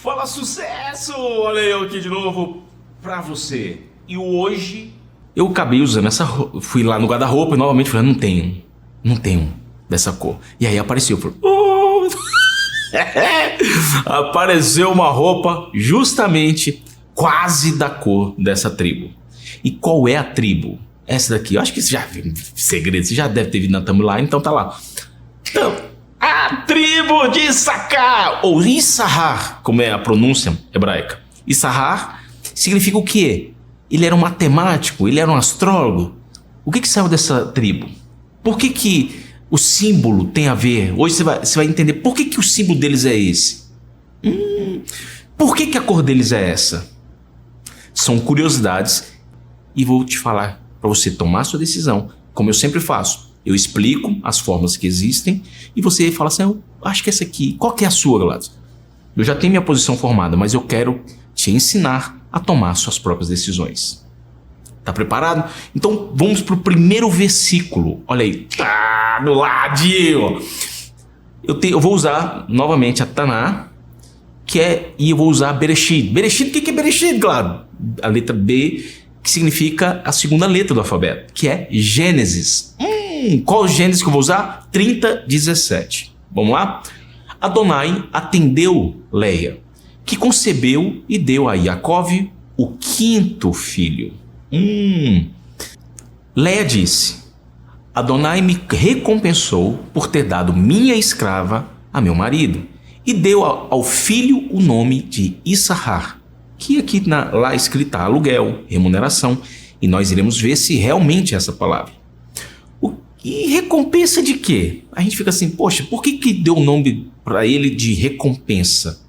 Fala sucesso! Olha eu aqui de novo pra você. E hoje eu acabei usando essa roupa. Fui lá no guarda-roupa e novamente falei, não tenho dessa cor. E aí apareceu, falei, oh! Apareceu uma roupa justamente quase da cor dessa tribo. E qual é a tribo? Essa daqui, eu acho que você já viu segredo, você já deve ter visto na timeline, então tá lá. Então, a tribo de Issacar, ou Issahar, como é a pronúncia hebraica. Issahar significa o quê? Ele era um matemático, ele era um astrólogo. O que saiu dessa tribo? Por que o símbolo tem a ver? Hoje você vai entender por que o símbolo deles é esse. Por que a cor deles é essa? São curiosidades e vou te falar para você tomar sua decisão, como eu sempre faço. Eu explico as formas que existem e você fala assim, eu acho que essa aqui, qual que é a sua, Gladys? Eu já tenho minha posição formada, mas eu quero te ensinar a tomar suas próprias decisões. Tá preparado? Então vamos pro primeiro versículo. Olha aí, tá do ladinho. Eu vou usar novamente a Taná, e eu vou usar Bereshit. Bereshit, o que é Bereshit, claro? A letra B, que significa a segunda letra do alfabeto, que é Gênesis. Qual Gênesis que eu vou usar? 30:17. Vamos lá? Adonai atendeu Leia, que concebeu e deu a Iacove o quinto filho. Leia disse, Adonai me recompensou por ter dado minha escrava a meu marido, e deu ao filho o nome de Issahar, que aqui lá escrita aluguel, remuneração, e nós iremos ver se realmente é essa palavra. E recompensa de quê? A gente fica assim, poxa, por que deu o nome para ele de recompensa?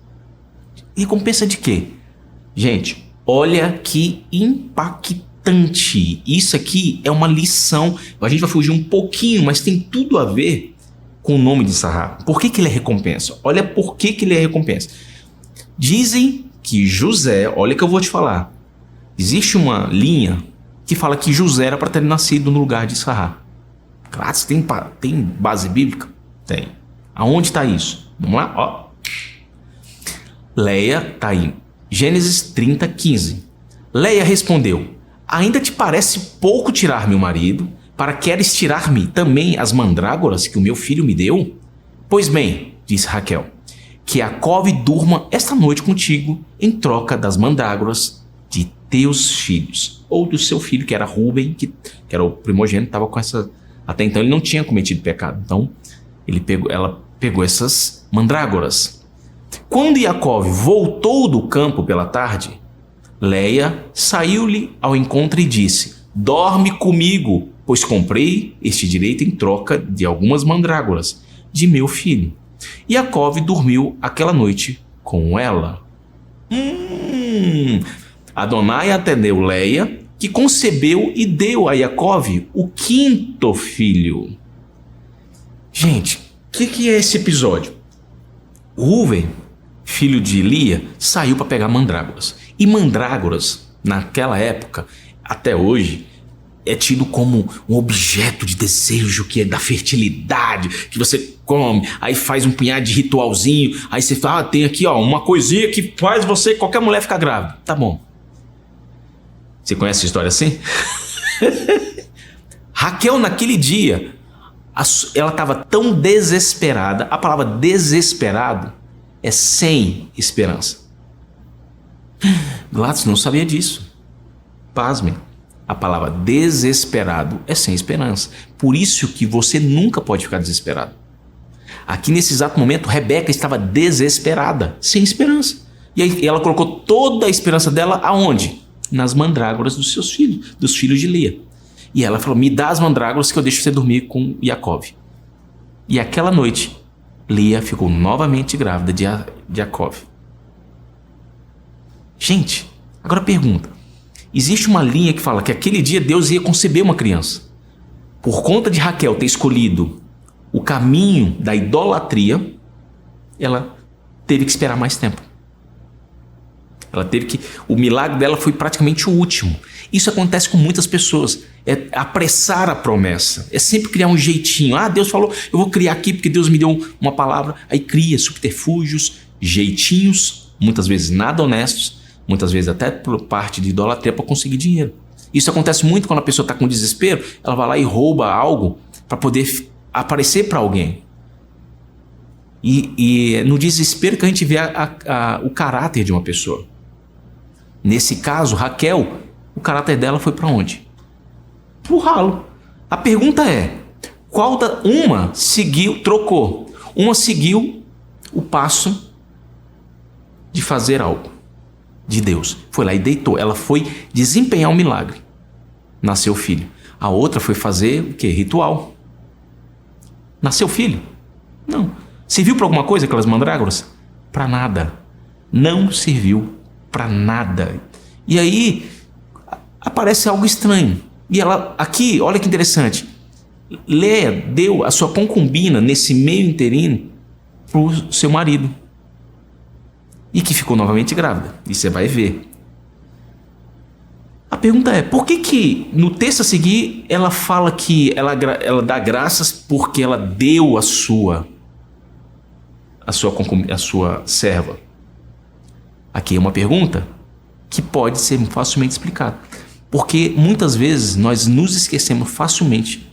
Recompensa de quê? Gente, olha que impactante. Isso aqui é uma lição. A gente vai fugir um pouquinho, mas tem tudo a ver com o nome de Issahar. Por que ele é recompensa? Olha por que ele é recompensa. Dizem que José, olha que eu vou te falar, existe uma linha que fala que José era para ter nascido no lugar de Issahar. Claro, tem base bíblica? Tem. Aonde está isso? Vamos lá? Ó. Leia está aí. Gênesis 30:15. Leia respondeu, ainda te parece pouco tirar meu marido, para queres tirar-me também as mandrágoras que o meu filho me deu? Pois bem, disse Raquel, que Iacove durma esta noite contigo em troca das mandrágoras de teus filhos. Ou do seu filho, que era Rúben, que era o primogênito, estava com essa... Até então ele não tinha cometido pecado. Então ela pegou essas mandrágoras. Quando Iacove voltou do campo pela tarde, Leia saiu-lhe ao encontro e disse, dorme comigo, pois comprei este direito em troca de algumas mandrágoras de meu filho. Iacove dormiu aquela noite com ela. Adonai atendeu Leia, que concebeu e deu a Iacove o quinto filho. Gente, o que é esse episódio? Rúben, filho de Lia, saiu para pegar mandrágoras. E mandrágoras, naquela época, até hoje, é tido como um objeto de desejo, que é da fertilidade, que você come, aí faz um punhado de ritualzinho, aí você fala, tem aqui ó, uma coisinha que faz qualquer mulher ficar grávida. Tá bom. Você conhece a história assim? Raquel, naquele dia, ela estava tão desesperada. A palavra desesperado é sem esperança. Gladys não sabia disso. Pasmem. A palavra desesperado é sem esperança. Por isso que você nunca pode ficar desesperado. Aqui nesse exato momento, Rebeca estava desesperada, sem esperança. E aí ela colocou toda a esperança dela aonde? Nas mandrágoras dos seus filhos, dos filhos de Lia. E ela falou, me dá as mandrágoras que eu deixo você dormir com Iacove. E aquela noite, Lia ficou novamente grávida de Iacove. Gente, agora pergunta. Existe uma linha que fala que aquele dia Deus ia conceber uma criança. Por conta de Raquel ter escolhido o caminho da idolatria, ela teve que esperar mais tempo. O milagre dela foi praticamente o último. Isso acontece com muitas pessoas. É apressar a promessa. É sempre criar um jeitinho. Deus falou, eu vou criar aqui porque Deus me deu uma palavra. Aí cria subterfúgios, jeitinhos muitas vezes nada honestos, muitas vezes até por parte de idolatria para conseguir dinheiro. Isso acontece muito quando a pessoa está com desespero, ela vai lá e rouba algo para poder aparecer para alguém. E no desespero que a gente vê o caráter de uma pessoa. Nesse caso, Raquel, o caráter dela foi para onde? Pro ralo. A pergunta é, uma seguiu, trocou. Uma seguiu o passo de fazer algo de Deus. Foi lá e deitou. Ela foi desempenhar um milagre. Nasceu filho. A outra foi fazer o quê? Ritual. Nasceu filho? Não. Serviu para alguma coisa aquelas mandrágoras? Para nada. Não serviu para nada. E aí aparece algo estranho. E ela, aqui, olha que interessante. Léa deu a sua concubina nesse meio interino para o seu marido. E que ficou novamente grávida. E você vai ver. A pergunta é, por que no texto a seguir ela fala que ela dá graças porque ela deu a sua serva? Aqui é uma pergunta que pode ser facilmente explicada. Porque muitas vezes nós nos esquecemos facilmente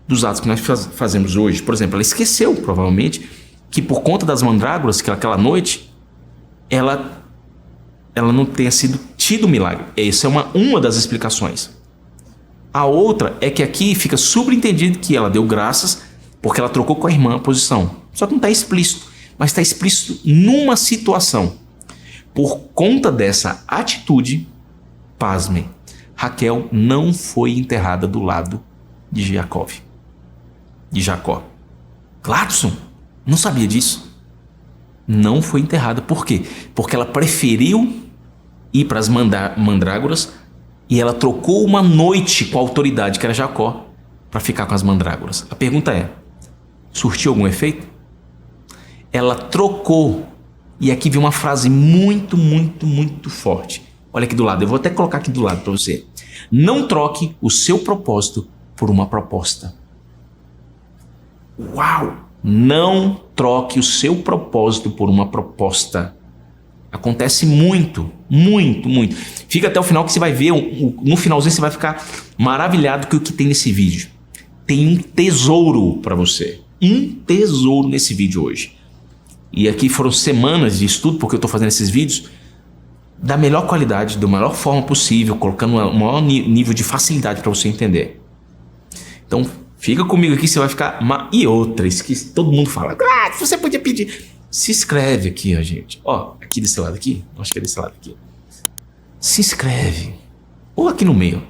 dos atos que nós fazemos hoje. Por exemplo, ela esqueceu, provavelmente, que por conta das mandrágoras, que aquela noite, ela não tenha tido milagre. Essa é uma das explicações. A outra é que aqui fica subentendido que ela deu graças porque ela trocou com a irmã a posição. Só que não está explícito, mas está explícito numa situação. Por conta dessa atitude, pasmem, Raquel não foi enterrada do lado de Jacó. Gladson, não sabia disso. Não foi enterrada. Por quê? Porque ela preferiu ir para as mandrágoras e ela trocou uma noite com a autoridade, que era Jacó, para ficar com as mandrágoras. A pergunta é, surtiu algum efeito? Ela trocou. E aqui vem uma frase muito, muito, muito forte. Olha aqui do lado, eu vou até colocar aqui do lado para você. Não troque o seu propósito por uma proposta. Uau! Não troque o seu propósito por uma proposta. Acontece muito, muito, muito. Fica até o final que você vai ver, no finalzinho você vai ficar maravilhado com o que tem nesse vídeo. Tem um tesouro para você. Um tesouro nesse vídeo hoje. E aqui foram semanas de estudo, porque eu estou fazendo esses vídeos da melhor qualidade, da melhor forma possível, colocando um maior nível de facilidade para você entender. Então, fica comigo aqui, você vai ficar... E outras que todo mundo fala, você podia pedir... Se inscreve aqui, ó, gente. Ó, aqui desse lado aqui, acho que é desse lado aqui. Se inscreve. Ou aqui no meio.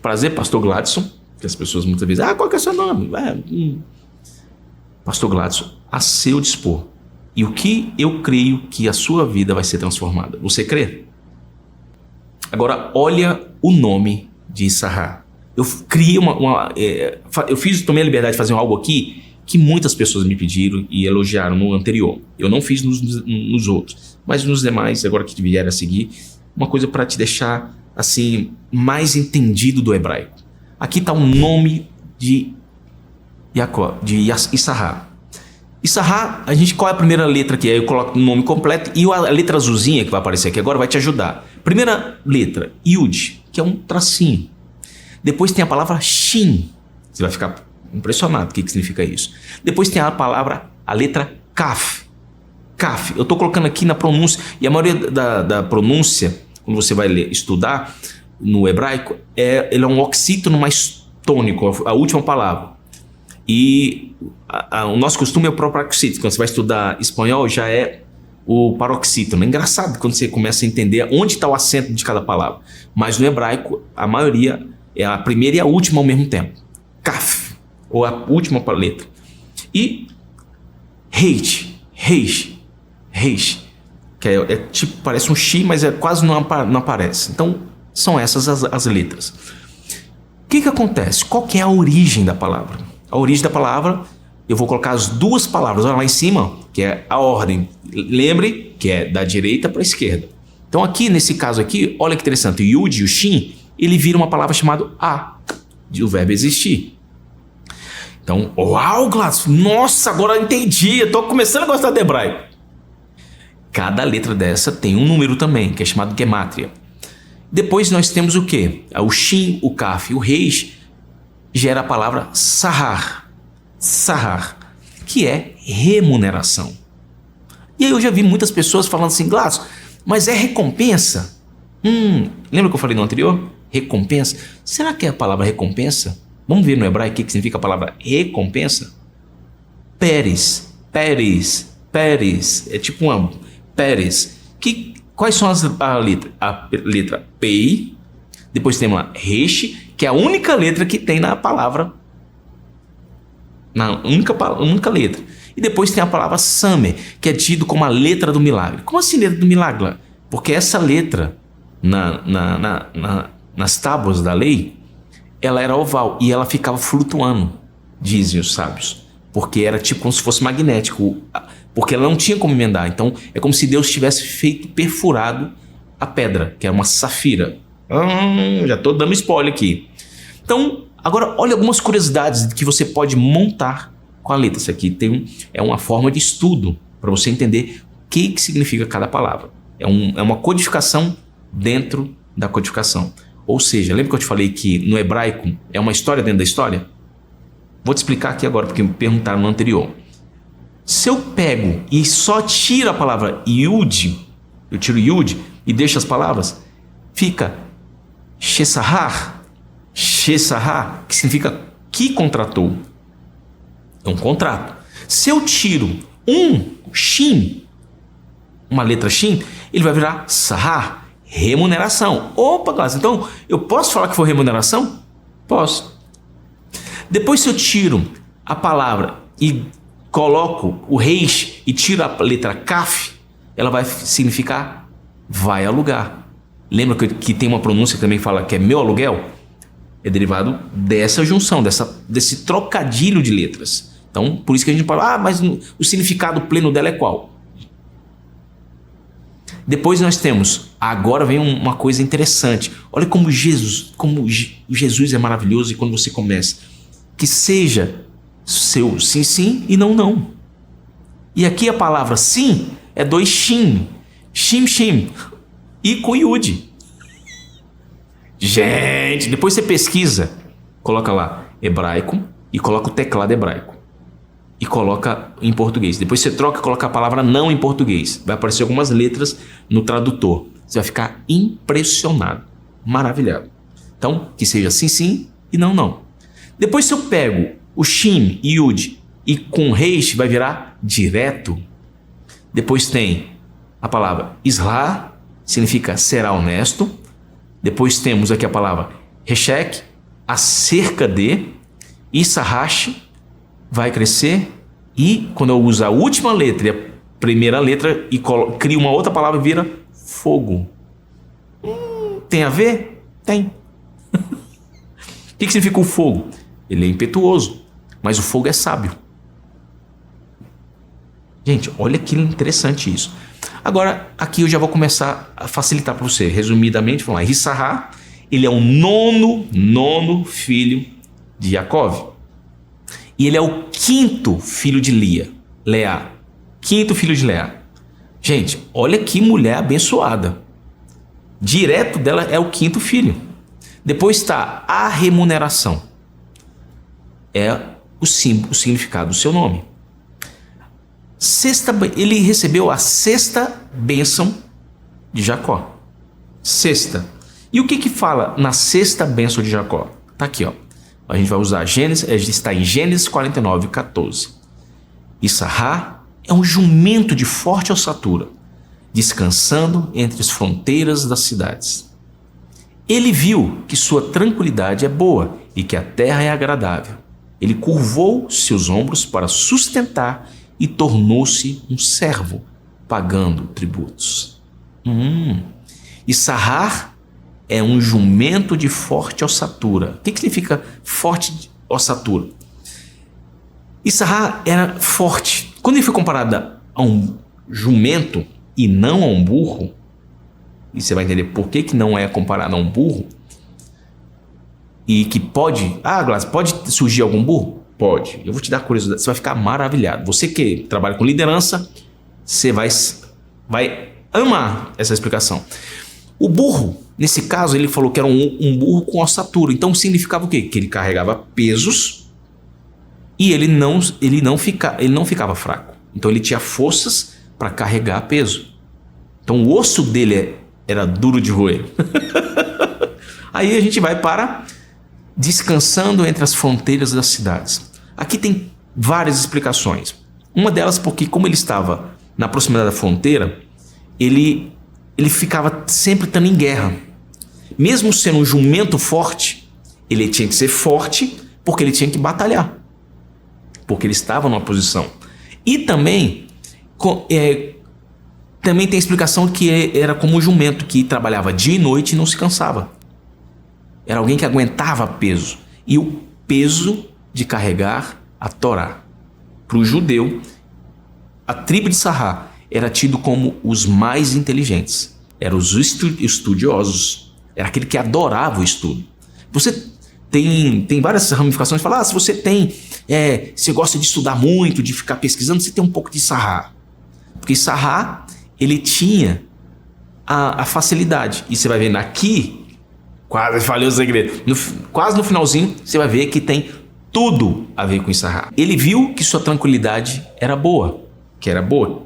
Prazer, Pastor Gladson. Que as pessoas muitas vezes... qual que é o seu nome? Pastor Gladson, a seu dispor. E o que eu creio que a sua vida vai ser transformada. Você crê? Agora, olha o nome de Issachar. Eu criei tomei a liberdade de fazer algo aqui que muitas pessoas me pediram e elogiaram no anterior. Eu não fiz nos outros, mas nos demais, agora que vieram a seguir, uma coisa para te deixar assim mais entendido do hebraico. Aqui está o nome de Issachar. Issachar, qual é a primeira letra aqui? Aí eu coloco o nome completo e a letra azulzinha que vai aparecer aqui agora vai te ajudar. Primeira letra, Yud, que é um tracinho. Depois tem a palavra Shin. Você vai ficar impressionado o que significa isso. Depois tem a letra Kaf. Kaf. Eu estou colocando aqui na pronúncia. E a maioria da pronúncia, quando você vai estudar no hebraico, ele é um oxítono mais tônico, a última palavra. E o nosso costume é o proparoxítono. Quando você vai estudar espanhol, já é o paroxítono. É engraçado quando você começa a entender onde está o acento de cada palavra. Mas no hebraico, a maioria é a primeira e a última ao mesmo tempo. Kaf, ou a última letra. E Reish, que é tipo, parece um X, mas quase não aparece. Então, são essas as letras. O que acontece? Qual que é a origem da palavra? A origem da palavra, eu vou colocar as duas palavras, olha lá em cima, que é a ordem. Lembre que é da direita para a esquerda. Então aqui, nesse caso aqui, olha que interessante, o Yud e o Shin, ele vira uma palavra chamada A, do verbo existir. Então, uau, Gladson, nossa, agora eu entendi, eu estou começando a gostar de hebraico. Cada letra dessa tem um número também, que é chamado gemátria. Depois nós temos o quê? O shin, o kaf e o reis gera a palavra sahar. Sahar, que é remuneração. E aí eu já vi muitas pessoas falando assim, Gladson, mas é recompensa? Lembra que eu falei no anterior? Recompensa. Será que é a palavra recompensa? Vamos ver no hebraico o que significa a palavra recompensa? Peres. É tipo uma peres. Quais são a letra? A letra pei. Depois tem uma resh, que é a única letra que tem na palavra. Na única letra. E depois tem a palavra samer, que é tido como a letra do milagre. Como assim letra do milagre? Porque essa letra nas tábuas da lei, ela era oval e ela ficava flutuando, dizem os sábios. Porque era tipo como se fosse magnético, porque ela não tinha como emendar. Então é como se Deus tivesse perfurado a pedra, que era uma safira. Já estou dando spoiler aqui. Então, agora olha algumas curiosidades que você pode montar com a letra. Isso aqui é uma forma de estudo para você entender o que significa cada palavra. É uma codificação dentro da codificação. Ou seja, lembra que eu te falei que no hebraico é uma história dentro da história? Vou te explicar aqui agora, porque me perguntaram no anterior. Se eu pego e só tiro a palavra yud, eu tiro yud e deixo as palavras, fica shesahar, que significa que contratou. É um contrato. Se eu tiro um shin, uma letra shin, ele vai virar sahar, remuneração. Opa, classe, então eu posso falar que foi remuneração? Posso. Depois, se eu tiro a palavra e coloco o reis e tiro a letra kaf, ela vai significar vai alugar. Lembra que tem uma pronúncia que também fala que é meu aluguel? É derivado dessa junção, desse trocadilho de letras. Então, por isso que a gente fala, mas o significado pleno dela é qual? Depois nós temos, agora vem uma coisa interessante. Olha como Jesus é maravilhoso e quando você começa, que seja seu sim, sim e não, não. E aqui a palavra sim é 2 shin, shim, e com yud. Gente, depois você pesquisa, coloca lá hebraico e coloca o teclado hebraico. E coloca em português. Depois você troca e coloca a palavra não em português. Vai aparecer algumas letras no tradutor. Você vai ficar impressionado, maravilhado. Então, que seja sim, sim e não, não. Depois se eu pego o shin e yud e com reis vai virar direto. Depois tem a palavra islah, significa será honesto. Depois temos aqui a palavra reshek, acerca de. Isahash, vai crescer. E quando eu uso a última letra e a primeira letra e crio uma outra palavra, vira fogo. Tem a ver? Tem. O que significa o fogo? Ele é impetuoso, mas o fogo é sábio. Gente, olha que interessante isso. Agora, aqui eu já vou começar a facilitar para você. Resumidamente, vamos lá. Issachar, ele é o nono filho de Jacó. E ele é o 5º filho de Leá. 5º filho de Leá. Gente, olha que mulher abençoada. Direto dela é o 5º filho. Depois está a remuneração. É o significado do seu nome. Ele recebeu a 6ª bênção de Jacó. 6ª. E o que fala na 6ª bênção de Jacó? Está aqui, ó. A gente vai usar Gênesis, está em Gênesis 49, 14. Issachar é um jumento de forte ossatura, descansando entre as fronteiras das cidades. Ele viu que sua tranquilidade é boa e que a terra é agradável. Ele curvou seus ombros para sustentar e tornou-se um servo, pagando tributos. Issachar é um jumento de forte ossatura. O que significa forte ossatura? Issachar era forte. Quando ele foi comparado a um jumento e não a um burro, e você vai entender por que não é comparado a um burro, e que pode... Gladys, pode surgir algum burro? Pode. Eu vou te dar curiosidade, você vai ficar maravilhado. Você que trabalha com liderança, você vai vai amar essa explicação. O burro, nesse caso, ele falou que era um burro com ossatura. Então significava o quê? Que ele carregava pesos e ele não ficava fraco. Então ele tinha forças para carregar peso. Então o osso dele era duro de roer. Aí a gente vai para descansando entre as fronteiras das cidades. Aqui tem várias explicações. Uma delas porque como ele estava na proximidade da fronteira, ele ficava sempre estando em guerra. Mesmo sendo um jumento forte, ele tinha que ser forte porque ele tinha que batalhar. Porque ele estava numa posição. E também tem a explicação que era como um jumento que trabalhava dia e noite e não se cansava. Era alguém que aguentava peso. E o peso de carregar a Torá. Para o judeu, a tribo de Sarrá era tido como os mais inteligentes. Eram os estudiosos. Era aquele que adorava o estudo. Você tem várias ramificações. Fala, se você você gosta de estudar muito, de ficar pesquisando, você tem um pouco de Sarrá. Porque Sarrá, ele tinha a facilidade. E você vai ver aqui, quase falei o segredo, quase no finalzinho, você vai ver que tem tudo a ver com Sarrá. Ele viu que sua tranquilidade era boa.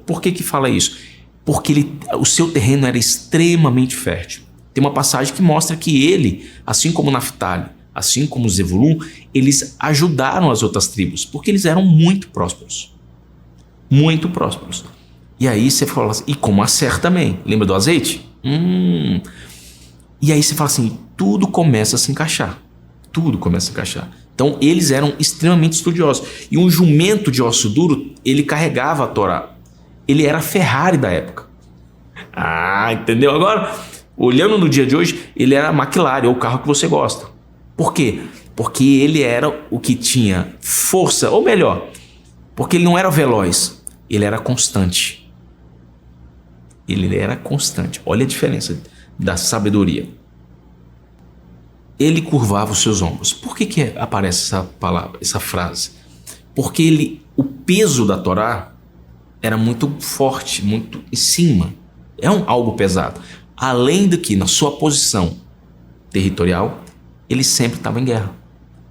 Por que fala isso? Porque o seu terreno era extremamente fértil. Tem uma passagem que mostra que ele, assim como Naftali, assim como Zebulun, eles ajudaram as outras tribos, porque eles eram muito prósperos. Muito prósperos. E aí você fala assim, e como a Ser também. Lembra do azeite? E aí você fala assim, tudo começa a se encaixar. Tudo começa a se encaixar. Então eles eram extremamente estudiosos. E um jumento de osso duro, ele carregava a Torá. Ele era a Ferrari da época. Entendeu? Agora, olhando no dia de hoje, ele era a McLaren, ou o carro que você gosta. Por quê? Porque ele era o que tinha força, ou melhor, porque ele não era veloz, ele era constante. Ele era constante. Olha a diferença da sabedoria. Ele curvava os seus ombros. Por que aparece essa palavra, essa frase? Porque o peso da Torá era muito forte, muito em cima. É algo pesado. Além do que, na sua posição territorial, ele sempre estava em guerra.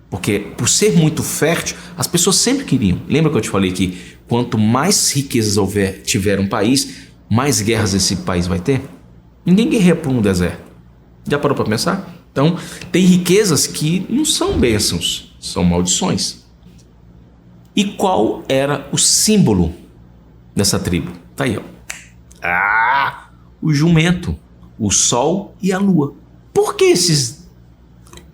Porque por ser muito fértil, as pessoas sempre queriam. Lembra que eu te falei que quanto mais riquezas tiver um país, mais guerras esse país vai ter? Ninguém guerreia por um deserto. Já parou para pensar? Então, tem riquezas que não são bênçãos, são maldições. E qual era o símbolo dessa tribo? Tá aí, ó. O jumento, o sol e a lua. Por que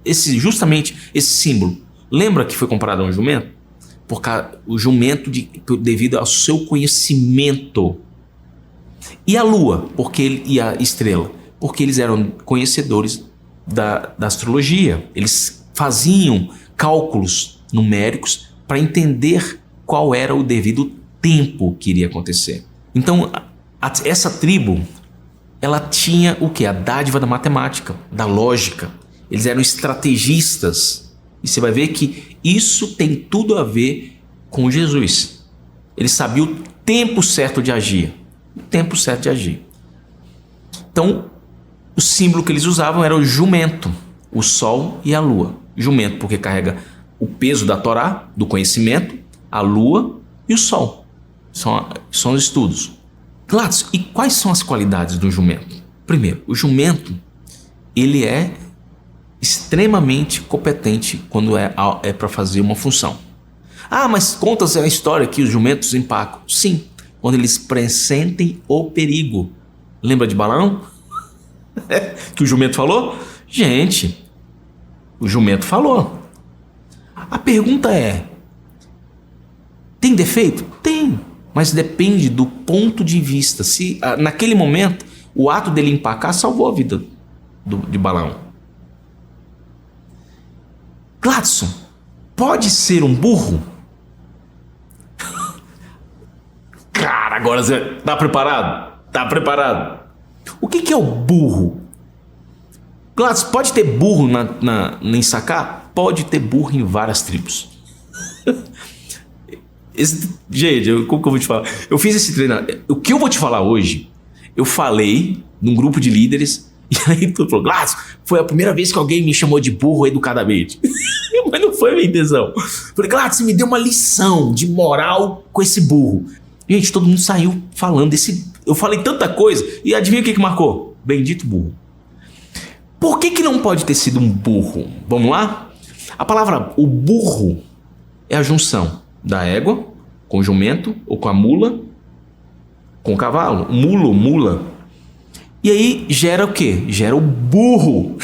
justamente esse símbolo? Lembra que foi comparado a um jumento? Porque o jumento devido ao seu conhecimento. E a lua, e a estrela? Porque eles eram conhecedores da astrologia. Eles faziam cálculos numéricos para entender qual era o devido tempo que iria acontecer. Então, essa tribo, ela tinha o quê? A dádiva da matemática, da lógica. Eles eram estrategistas. E você vai ver que isso tem tudo a ver com Jesus. Ele sabia o tempo certo de agir. O tempo certo de agir. Então, o símbolo que eles usavam era o jumento, o sol e a lua. Jumento porque carrega o peso da Torá, do conhecimento, a lua e o sol. São os estudos. Gladys, e quais são as qualidades do jumento? Primeiro, o jumento, ele é extremamente competente quando é para fazer uma função. Mas conta a história que os jumentos empacam. Sim, quando eles pressentem o perigo. Lembra de Balaão? Que o jumento falou? Gente, o jumento falou. A pergunta é, tem defeito? Tem, mas depende do ponto de vista. Se naquele momento o ato dele empacar salvou a vida de Balaão. Gladson, pode ser um burro? Cara, agora você tá preparado? Tá preparado? O que é o burro? Gladson, pode ter burro em Sacar? Pode ter burro em várias tribos. Gente, como que eu vou te falar? Eu fiz esse treinamento. O que eu vou te falar hoje eu falei num grupo de líderes, e aí tu falou, Gladson, foi a primeira vez que alguém me chamou de burro educadamente. Mas não foi a minha intenção. Eu falei, Gladson, você me deu uma lição de moral com esse burro. Gente, todo mundo saiu falando desse... Eu falei tanta coisa, e adivinha o que marcou? Bendito burro. Por que não pode ter sido um burro? Vamos lá? A palavra, o burro, é a junção da égua com o jumento, ou com a mula, com o cavalo. Mulo, mula. E aí gera o quê? Gera o burro.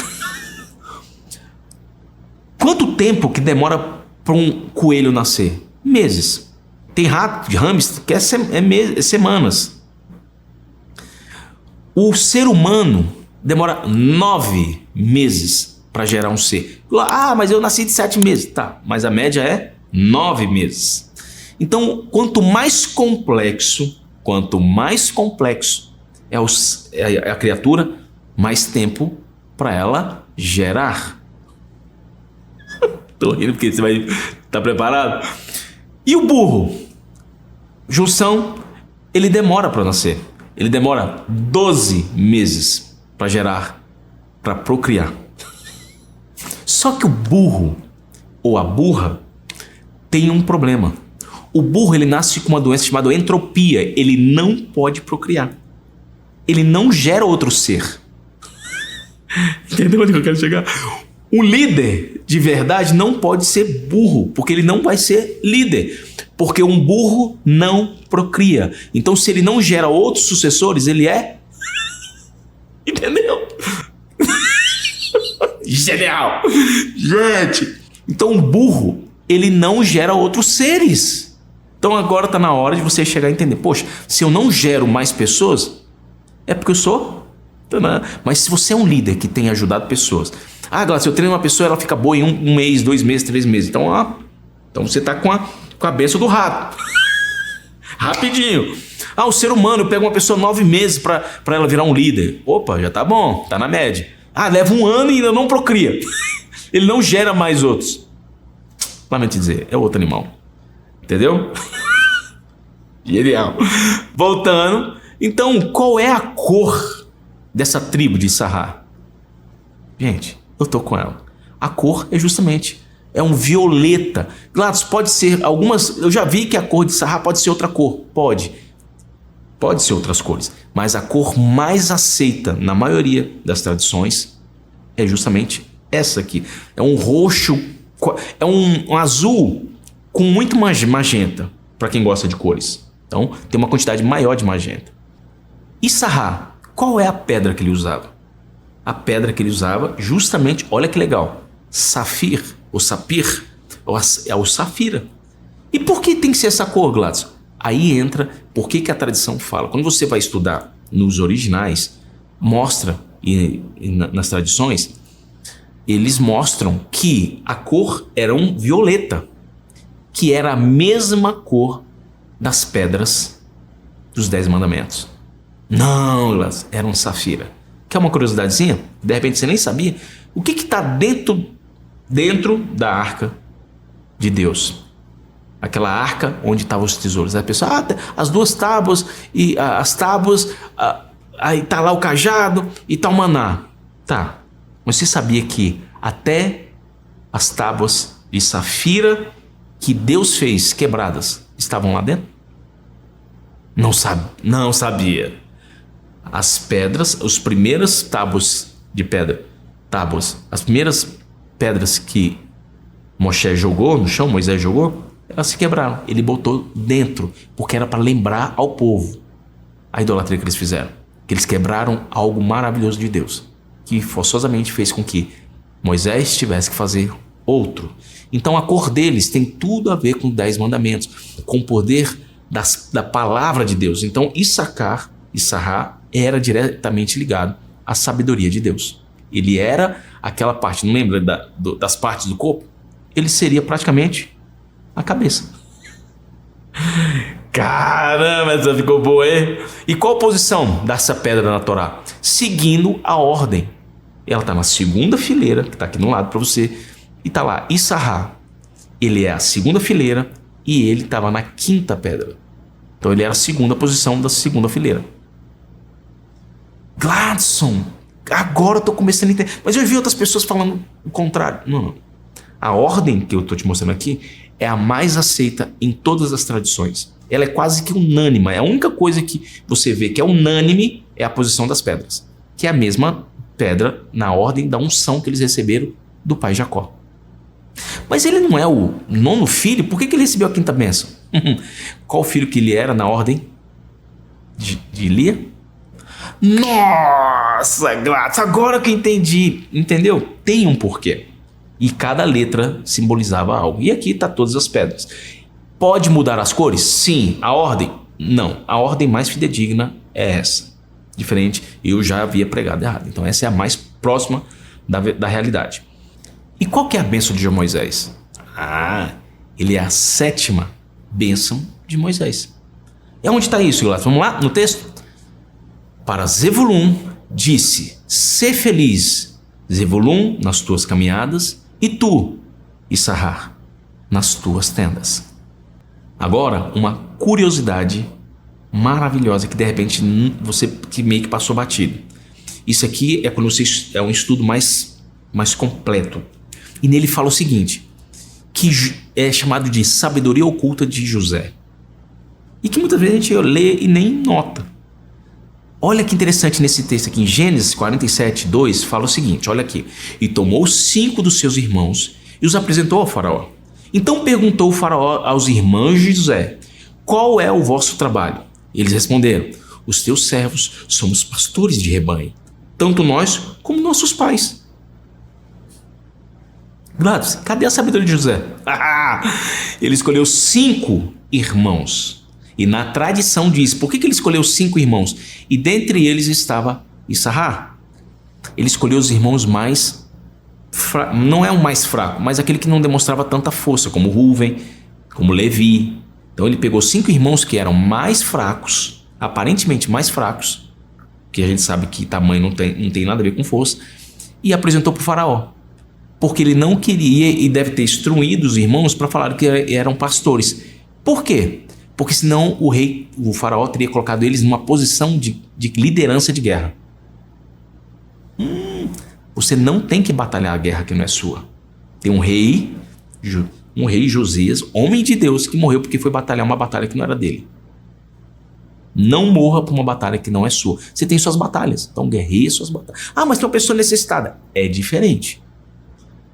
Quanto tempo que demora para um coelho nascer? Meses. Tem rato, de hamster, que é semanas. O ser humano demora 9 meses para gerar um ser. Ah, mas eu nasci de 7 meses. Tá, mas a média é 9 meses. Então, quanto mais complexo é a criatura, mais tempo para ela gerar. Tô rindo porque você vai estar preparado. E o burro? Junção, ele demora para nascer. Ele demora 12 meses para gerar, para procriar. Só que o burro ou a burra tem um problema. O burro, ele nasce com uma doença chamada entropia. Ele não pode procriar. Ele não gera outro ser. Entendeu onde eu quero chegar? O líder de verdade não pode ser burro, porque ele não vai ser líder. Porque um burro não procria. Então, se ele não gera outros sucessores, ele é... Entendeu? Genial! Gente! Então, um burro, ele não gera outros seres. Então, agora está na hora de você chegar a entender. Poxa, se eu não gero mais pessoas, é porque eu sou... Mas se você é um líder que tem ajudado pessoas... Ah, Gladson, se eu treino uma pessoa, ela fica boa em um mês, 2 meses, 3 meses. Então, então você está com a benção do rato. Rapidinho. O ser humano, eu pego uma pessoa 9 meses para ela virar um líder. Opa, já tá bom, tá na média. Leva 1 ano e ainda não procria. Ele não gera mais outros. Lamento dizer, é outro animal. Entendeu? Genial. Voltando. Então, qual é a cor dessa tribo de Issachar? Gente, eu tô com ela. A cor é justamente... É um violeta. Gladson, pode ser algumas... Eu já vi que a cor de Issachar pode ser outra cor. Pode. Pode ser outras cores. Mas a cor mais aceita na maioria das tradições é justamente essa aqui. É um roxo... É um azul com muito magenta. Para quem gosta de cores. Então, tem uma quantidade maior de magenta. Issachar, qual é a pedra que ele usava? A pedra que ele usava, justamente, olha que legal. Safir, ou sapir, é o safira. E por que tem que ser essa cor, Gladson? Aí entra por que a tradição fala. Quando você vai estudar nos originais, mostra, e nas tradições, eles mostram que a cor era um violeta, que era a mesma cor das pedras dos 10 mandamentos. Não, Gladson, era um safira. Quer uma curiosidadezinha? De repente você nem sabia. O que está dentro da arca de Deus? Aquela arca onde estavam os tesouros. Aí a pessoa, as 2 tábuas e as tábuas, aí tá lá o cajado e tá o maná. Tá, mas você sabia que até as tábuas de safira que Deus fez quebradas estavam lá dentro? Não sabia. As pedras, os primeiros tábuas de pedra, as primeiras pedras que Moisés jogou no chão, Moisés jogou, elas se quebraram. Ele botou dentro, porque era para lembrar ao povo a idolatria que eles fizeram. Que eles quebraram algo maravilhoso de Deus, que forçosamente fez com que Moisés tivesse que fazer outro. Então a cor deles tem tudo a ver com 10 mandamentos, com o poder da palavra de Deus. Então Issachar era diretamente ligado à sabedoria de Deus. Ele era aquela parte, não lembra das partes do corpo? Ele seria praticamente a cabeça. Caramba, essa ficou boa, hein? E qual a posição dessa pedra na Torá? Seguindo a ordem. Ela está na 2ª fileira, que está aqui no lado para você, e está lá, Issachar. Ele é a 2ª fileira e ele estava na 5ª pedra. Então ele era a 2ª posição da 2ª fileira. Gladson, agora eu tô começando a entender. Mas eu vi outras pessoas falando o contrário. Não. A ordem que eu tô te mostrando aqui é a mais aceita em todas as tradições. Ela é quase que unânime. É a única coisa que você vê que é unânime é a posição das pedras, que é a mesma pedra na ordem da unção que eles receberam do pai Jacó. Mas ele não é o nono filho? Por que ele recebeu a quinta bênção? Qual filho que ele era na ordem de Lia? Nossa, Gladys, agora que eu entendi. Entendeu? Tem um porquê. E cada letra simbolizava algo. E aqui está todas as pedras. Pode mudar as cores? Sim. A ordem? Não. A ordem mais fidedigna é essa. Diferente, eu já havia pregado errado. Então essa é a mais próxima da realidade. E qual que é a bênção de Moisés? Ele é a 7ª bênção de Moisés. E onde está isso, Gladys? Vamos lá no texto? Para Zebulun disse: sê feliz, Zebulun, nas tuas caminhadas, e tu, Issachar, nas tuas tendas. Agora, uma curiosidade maravilhosa que de repente você que meio que passou batido. Isso aqui é quando é um estudo mais completo. E nele fala o seguinte, que é chamado de sabedoria oculta de José. E que muitas vezes a gente lê e nem nota. Olha que interessante nesse texto aqui, em Gênesis 47, 2, fala o seguinte, olha aqui. E tomou 5 dos seus irmãos e os apresentou ao faraó. Então perguntou o faraó aos irmãos de José: qual é o vosso trabalho? Eles responderam: os teus servos somos pastores de rebanho, tanto nós como nossos pais. Gladys, cadê a sabedoria de José? Ele escolheu 5 irmãos. E na tradição diz, por que ele escolheu 5 irmãos? E dentre eles estava Issachar. Ele escolheu os irmãos mais não é o mais fraco, mas aquele que não demonstrava tanta força, como Rúven, como Levi. Então ele pegou 5 irmãos que eram mais fracos, aparentemente mais fracos, que a gente sabe que tamanho não tem nada a ver com força, e apresentou para o faraó. Porque ele não queria e deve ter instruído os irmãos para falar que eram pastores. Por quê? Porque senão o faraó teria colocado eles numa posição de liderança de guerra. Você não tem que batalhar a guerra que não é sua. Tem um rei Josias, homem de Deus, que morreu porque foi batalhar uma batalha que não era dele. Não morra por uma batalha que não é sua. Você tem suas batalhas, então guerreie suas batalhas. Mas tem uma pessoa necessitada. É diferente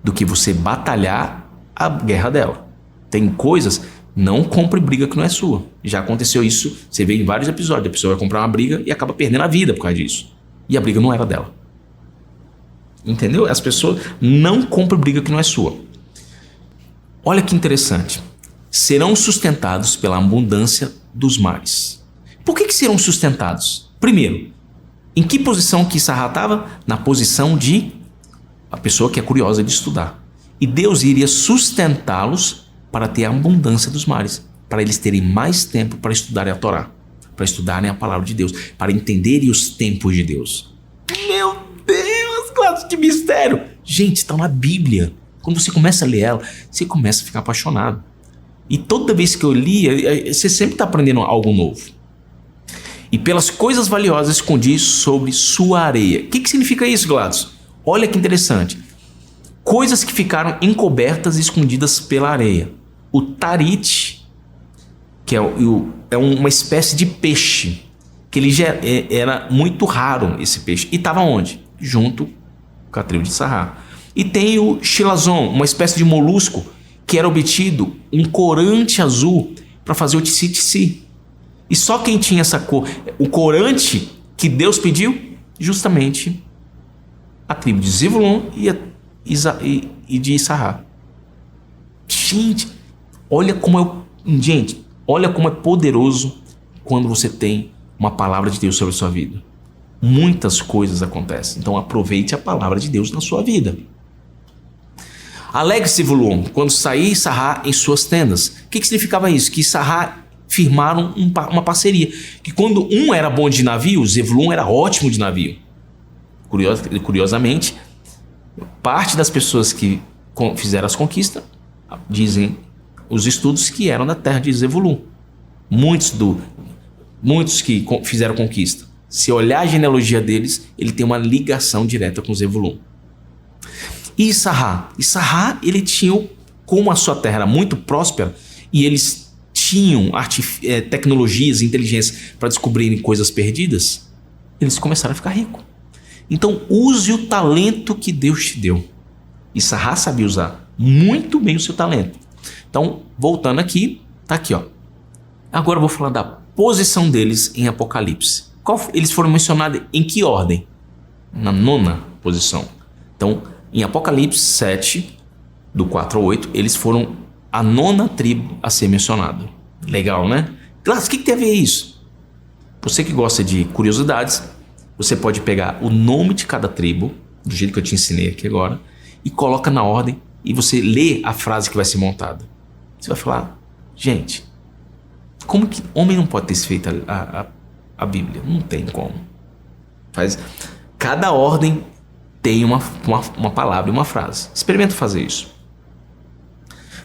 do que você batalhar a guerra dela. Tem coisas, não compre briga que não é sua. Já aconteceu isso, você vê em vários episódios. A pessoa vai comprar uma briga e acaba perdendo a vida por causa disso. E a briga não era dela. Entendeu? As pessoas não compram briga que não é sua. Olha que interessante. Serão sustentados pela abundância dos mares. Por que serão sustentados? Primeiro, em que posição que Issachar estava? Na posição de a pessoa que é curiosa de estudar. E Deus iria sustentá-los para ter a abundância dos mares, para eles terem mais tempo para estudarem a Torá, para estudarem a palavra de Deus, para entenderem os tempos de Deus. Meu Deus, claro, que mistério! Gente, está na Bíblia. Quando você começa a ler ela, você começa a ficar apaixonado. E toda vez que eu lia, você sempre está aprendendo algo novo. E pelas coisas valiosas escondi sobre sua areia. O que significa isso, Gladys? Olha que interessante. Coisas que ficaram encobertas e escondidas pela areia. O tarit, que é uma espécie de peixe, que ele já era muito raro, esse peixe. E estava onde? Junto com a tribo de Issachar. E tem o xilazon, uma espécie de molusco, que era obtido um corante azul para fazer o tissi-tissi. E só quem tinha essa cor, o corante que Deus pediu, justamente a tribo de Zebulon e de Issachar. Gente, olha como é poderoso quando você tem uma palavra de Deus sobre a sua vida. Muitas coisas acontecem, então aproveite a palavra de Deus na sua vida. Alegre-se, Zebulon, quando sair Issachar em suas tendas. O que significava isso? Que Issachar firmaram uma parceria. Que quando um era bom de navio, Zebulon era ótimo de navio. Curiosamente, parte das pessoas que fizeram as conquistas, dizem os estudos, que eram da terra de Zebulon. Muitos que fizeram conquista Se olhar a genealogia deles, ele tem uma ligação direta com Zebulun. E Issachar? Issachar, ele tinha, como a sua terra era muito próspera, e eles tinham tecnologias e inteligência para descobrirem coisas perdidas, eles começaram a ficar ricos. Então, use o talento que Deus te deu. Issachar sabia usar muito bem o seu talento. Então, voltando aqui, tá aqui, ó. Agora eu vou falar da posição deles em Apocalipse. Eles foram mencionados em que ordem? Na 9ª posição. Então, em Apocalipse 7, do 4 ao 8, eles foram a 9ª tribo a ser mencionada. Legal, né? Claro, o que tem a ver isso? Você que gosta de curiosidades, você pode pegar o nome de cada tribo, do jeito que eu te ensinei aqui agora, e coloca na ordem e você lê a frase que vai ser montada. Você vai falar, gente, como que homem não pode ter feito a Bíblia? Não tem como. Cada ordem tem uma palavra e uma frase. Experimenta fazer isso.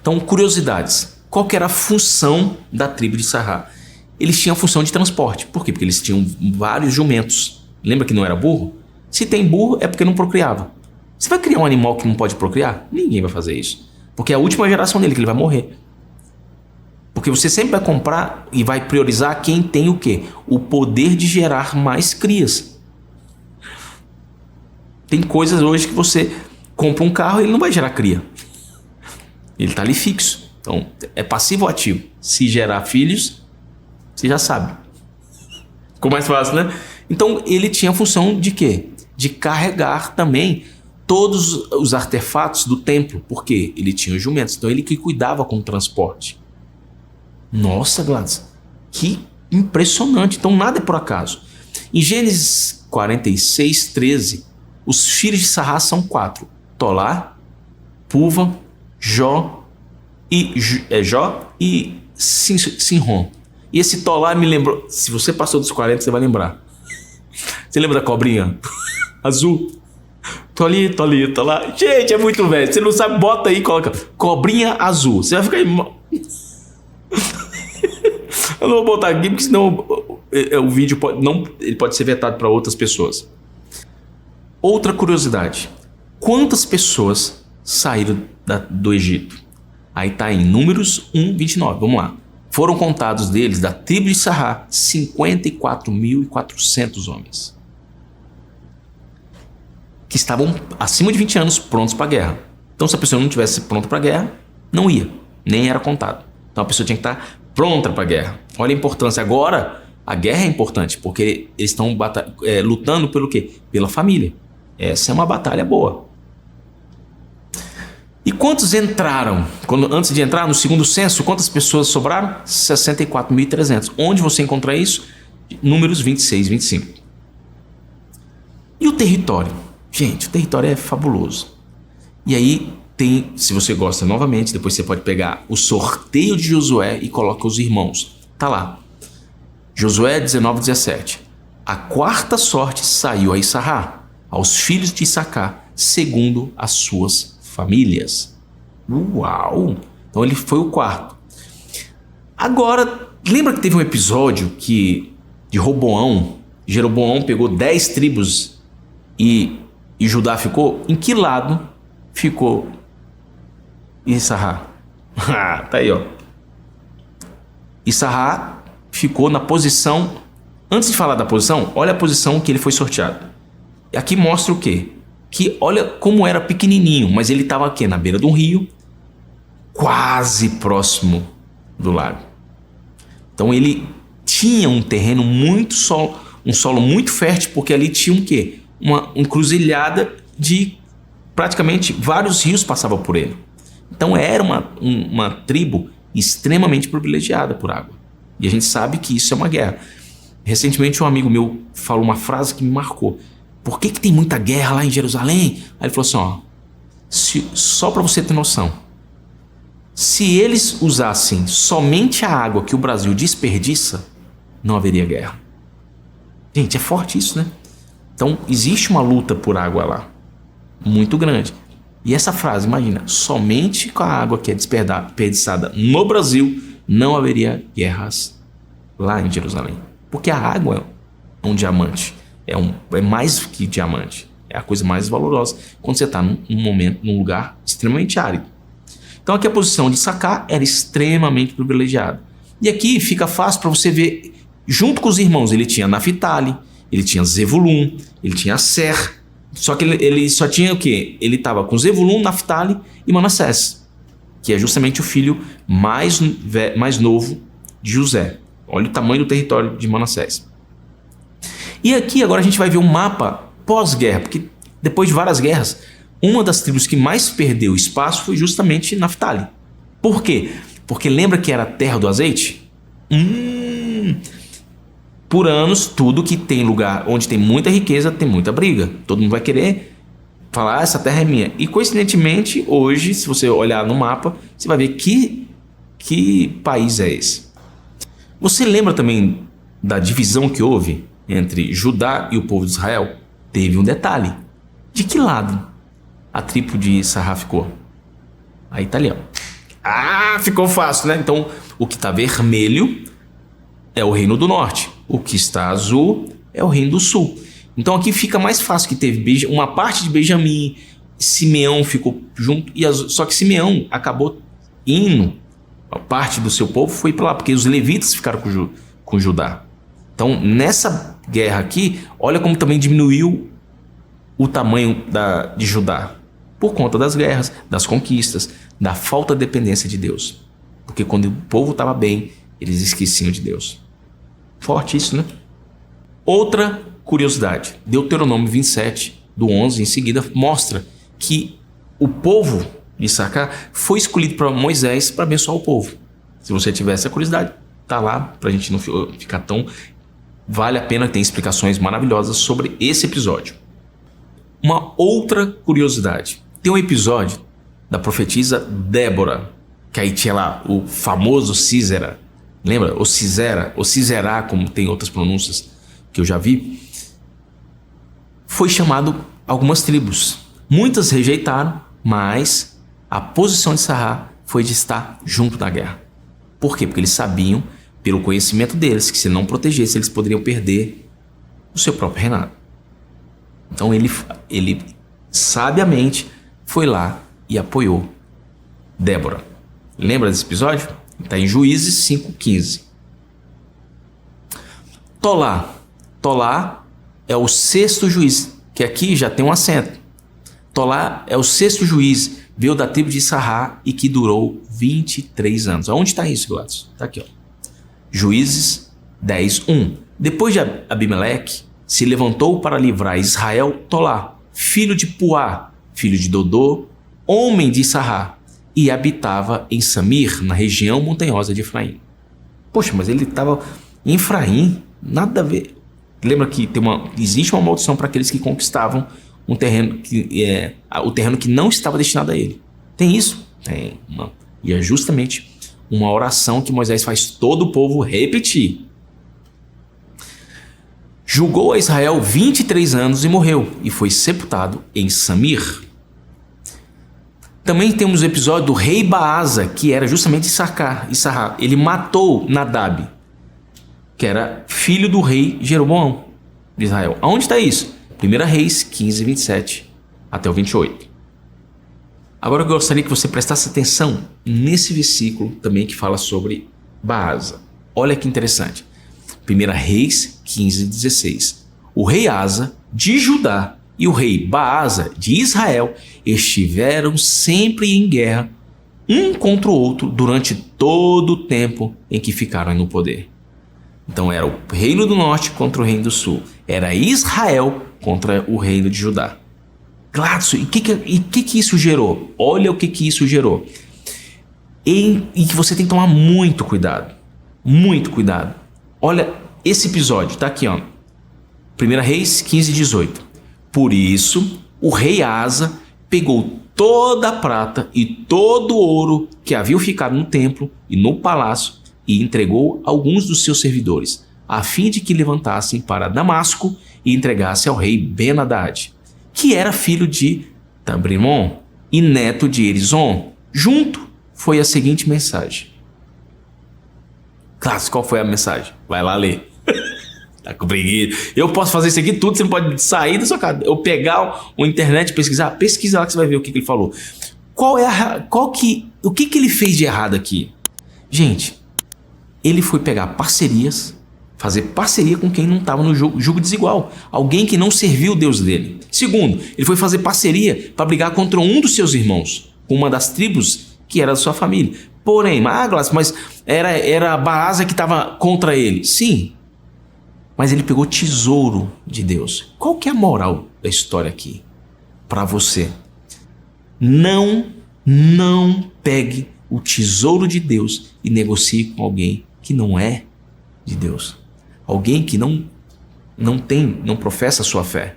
Então, curiosidades. Qual que era a função da tribo de Issachar? Eles tinham a função de transporte. Por quê? Porque eles tinham vários jumentos. Lembra que não era burro? Se tem burro, é porque não procriava. Você vai criar um animal que não pode procriar? Ninguém vai fazer isso. Porque é a última geração dele que ele vai morrer. Porque você sempre vai comprar e vai priorizar quem tem o quê? O poder de gerar mais crias. Tem coisas hoje que você compra um carro e ele não vai gerar cria. Ele está ali fixo. Então, é passivo ou ativo? Se gerar filhos, você já sabe. Ficou mais fácil, né? Então, ele tinha a função de quê? De carregar também todos os artefatos do templo. Por quê? Ele tinha os jumentos. Então, ele que cuidava com o transporte. Nossa, Gladys, que impressionante. Então, nada é por acaso. Em Gênesis 46, 13, os filhos de Issachar são 4. Tolá, Puva, Jó e Sinrom. E esse Tolá me lembrou... Se você passou dos 40, você vai lembrar. Você lembra da cobrinha? Azul. Tolita lá. Gente, é muito velho. Você não sabe, bota aí e coloca. Cobrinha azul. Você vai ficar... Eu não vou botar aqui, porque senão o vídeo ele pode ser vetado para outras pessoas. Outra curiosidade. Quantas pessoas saíram do Egito? Aí está em Números 1, 29. Vamos lá. Foram contados deles, da tribo de Issachar, 54.400 homens. Que estavam acima de 20 anos prontos para a guerra. Então, se a pessoa não estivesse pronta para a guerra, não ia. Nem era contado. Então, a pessoa tinha que estar pronta para a guerra. Olha a importância. Agora, a guerra é importante, porque eles estão lutando pelo quê? Pela família. Essa é uma batalha boa. E quantos entraram? Antes de entrar no segundo censo, quantas pessoas sobraram? 64.300. Onde você encontra isso? Números 26, 25. E o território? Gente, o território é fabuloso. E aí tem, se você gosta novamente, depois você pode pegar o sorteio de Josué e coloca os irmãos. Tá lá. Josué 19, 17. A 4ª sorte saiu a Issachar, aos filhos de Issacar, segundo as suas famílias. Uau! Então ele foi o 4º. Agora, lembra que teve um episódio de Roboão? Jeroboão pegou 10 tribos e Judá ficou? Em que lado ficou Issachar? Tá aí, ó. Issachar ficou na posição... Antes de falar da posição, olha a posição que ele foi sorteado. Aqui mostra o quê? Que olha como era pequenininho, mas ele estava aqui na beira de um rio, quase próximo do lago. Então ele tinha um terreno um solo muito fértil, porque ali tinha um quê? Uma encruzilhada de praticamente vários rios passavam por ele. Então era uma tribo extremamente privilegiada por água. E a gente sabe que isso é uma guerra. Recentemente um amigo meu falou uma frase que me marcou. Por que tem muita guerra lá em Jerusalém? Aí ele falou assim, ó, só para você ter noção, se eles usassem somente a água que o Brasil desperdiça, não haveria guerra. Gente, é forte isso, né? Então existe uma luta por água lá, muito grande. E essa frase, imagina, somente com a água que é desperdiçada no Brasil, não haveria guerras lá em Jerusalém. Porque a água é um diamante. É mais que diamante. É a coisa mais valorosa quando você está num lugar extremamente árido. Então aqui a posição de Issacar era extremamente privilegiada. E aqui fica fácil para você ver, junto com os irmãos, ele tinha Naftali, ele tinha Zevulun, ele tinha Aser. Só que ele só tinha o quê? Ele estava com Zevulun, Naftali e Manassés, que é justamente o filho mais novo de José. Olha o tamanho do território de Manassés. E aqui agora a gente vai ver um mapa pós-guerra, porque depois de várias guerras, uma das tribos que mais perdeu espaço foi justamente Naftali. Por quê? Porque lembra que era a terra do azeite? Por anos, tudo que tem lugar onde tem muita riqueza, tem muita briga. Todo mundo vai querer falar, essa terra é minha. E coincidentemente, hoje, se você olhar no mapa, você vai ver que país é esse. Você lembra também da divisão que houve entre Judá e o povo de Israel? Teve um detalhe. De que lado a tribo de Sarrá ficou? Aí tá ali, ó. Ficou fácil, né? Então, o que está vermelho é o reino do norte. O que está azul é o reino do sul. Então aqui fica mais fácil, que teve uma parte de Benjamim, Simeão ficou junto, só que Simeão acabou indo, a parte do seu povo foi para lá, porque os levitas ficaram com Judá. Então nessa guerra aqui, olha como também diminuiu o tamanho de Judá, por conta das guerras, das conquistas, da falta de dependência de Deus. Porque quando o povo estava bem, eles esqueciam de Deus. Forte isso, né? Outra curiosidade. Deuteronômio 27, do 11 em seguida, mostra que o povo de Issacar foi escolhido para Moisés para abençoar o povo. Se você tiver essa curiosidade, tá lá, para a gente não ficar tão... Vale a pena, tem explicações maravilhosas sobre esse episódio. Uma outra curiosidade. Tem um episódio da profetisa Débora, que aí tinha lá o famoso Sísera. Lembra? Ou Cisera, ou Ciserá, como tem outras pronúncias que eu já vi. Foi chamado algumas tribos. Muitas rejeitaram, mas a posição de Sarrá foi de estar junto na guerra. Por quê? Porque eles sabiam, pelo conhecimento deles, que se não protegesse, eles poderiam perder o seu próprio reinado. Então ele sabiamente foi lá e apoiou Débora. Lembra desse episódio? Está em Juízes 5,15. Tolá. Tolá é o sexto juiz, que aqui já tem um acento. Tolá é o sexto juiz, veio da tribo de Sarrá e que durou 23 anos. Onde está isso, Gladys? Está aqui, ó. Juízes 10:1. Depois de Abimeleque, se levantou para livrar Israel Tolá, filho de Puá, filho de Dodô, homem de Sarrá, e habitava em Samir, na região montanhosa de Efraim. Poxa, mas ele estava em Efraim, nada a ver. Lembra que existe uma maldição para aqueles que conquistavam um terreno o terreno que não estava destinado a ele. Tem isso? Tem. E é justamente uma oração que Moisés faz todo o povo repetir. Julgou a Israel 23 anos e morreu, e foi sepultado em Samir. Também temos o episódio do rei Baasa, que era justamente Sarrá. Ele matou Nadab, que era filho do rei Jeroboão de Israel. Aonde está isso? 1 Reis 15, 27 até o 28. Agora eu gostaria que você prestasse atenção nesse versículo também que fala sobre Baasa. Olha que interessante. 1 Reis 15, 16. O rei Asa de Judá e o rei Baasa de Israel estiveram sempre em guerra um contra o outro durante todo o tempo em que ficaram no poder. Então era o reino do norte contra o reino do sul. Era Israel contra o reino de Judá. Gladson, e que isso gerou? Olha o que isso gerou. E que você tem que tomar muito cuidado. Muito cuidado. Olha esse episódio, tá aqui, ó. 1 Reis 15, 18. Por isso, o rei Asa pegou toda a prata e todo o ouro que haviam ficado no templo e no palácio e entregou alguns dos seus servidores, a fim de que levantassem para Damasco e entregassem ao rei Ben-Hadad, que era filho de Tabrimon e neto de Erizon. Junto foi a seguinte mensagem. Claro, qual foi a mensagem? Vai lá ler. Tá com preguiça. Eu posso fazer isso aqui tudo, você não pode sair da sua casa. Eu pegar a internet e pesquisar, pesquisa lá que você vai ver o que ele falou. O que ele fez de errado aqui? Gente, ele foi pegar parcerias, fazer parceria com quem não estava no jugo desigual. Alguém que não serviu o Deus dele. Segundo, ele foi fazer parceria para brigar contra um dos seus irmãos, com uma das tribos que era da sua família. Porém, mas era a Baasa que estava contra ele. Sim, mas ele pegou tesouro de Deus. Qual que é a moral da história aqui para você? Não pegue o tesouro de Deus e negocie com alguém que não é de Deus. Alguém que não professa a sua fé.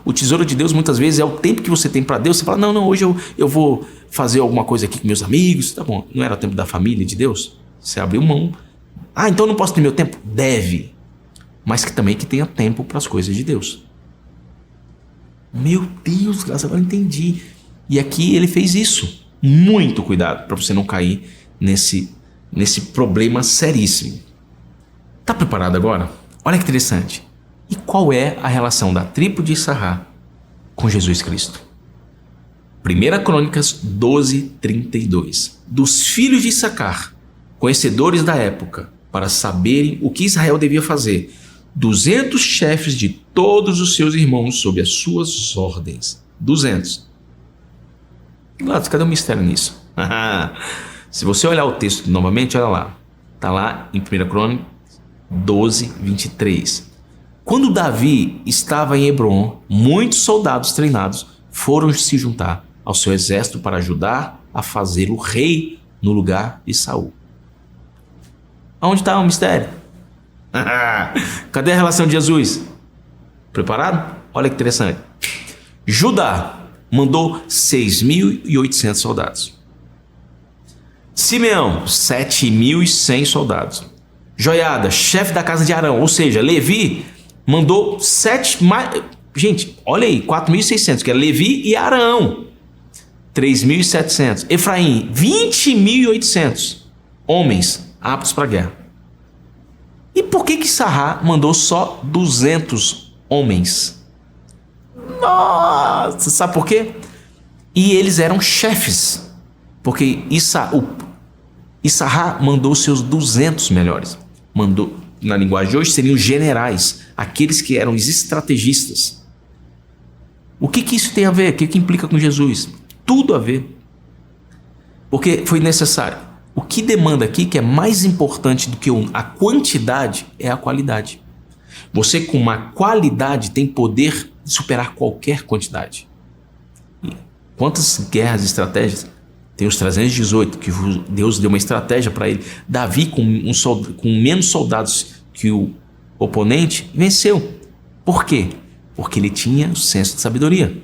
O tesouro de Deus muitas vezes é o tempo que você tem para Deus. Você fala, não, hoje eu vou fazer alguma coisa aqui com meus amigos. Tá bom, não era o tempo da família de Deus? Você abriu mão. Então eu não posso ter meu tempo? Deve. Mas que também tenha tempo para as coisas de Deus. Meu Deus, graças a Deus, eu entendi. E aqui ele fez isso. Muito cuidado para você não cair nesse problema seríssimo. Tá preparado agora? Olha que interessante. E qual é a relação da tribo de Issachar com Jesus Cristo? 1 Crônicas 12:32. Dos filhos de Issachar, conhecedores da época, para saberem o que Israel devia fazer, 200 chefes de todos os seus irmãos sob as suas ordens. 200. Gladys, cadê o mistério nisso? Se você olhar o texto novamente, olha lá. Está lá em 1 Crônicas 12:23. Quando Davi estava em Hebrom, muitos soldados treinados foram se juntar ao seu exército para ajudar a fazê-lo rei no lugar de Saul. Onde está o mistério? Cadê a relação de Jesus? Preparado? Olha que interessante. Judá mandou 6.800 soldados. Simeão, 7.100 soldados. Joiada, chefe da casa de Arão, ou seja, Levi, mandou 7 mais... Gente, olha aí, 4.600, que é Levi e Arão. 3.700. Efraim, 20.800 homens aptos para a guerra. E por que Issachar mandou só 200 homens? Nossa, sabe por quê? E eles eram chefes. Porque Issachar mandou seus 200 melhores. Mandou, na linguagem de hoje, seriam generais. Aqueles que eram os estrategistas. O que isso tem a ver? O que implica com Jesus? Tudo a ver. Porque foi necessário. O que demanda aqui, que é mais importante do que a quantidade, é a qualidade. Você com uma qualidade tem poder de superar qualquer quantidade. E quantas guerras e estratégias? Tem os 318, que Deus deu uma estratégia para ele. Davi, com menos soldados que o oponente, venceu. Por quê? Porque ele tinha o senso de sabedoria.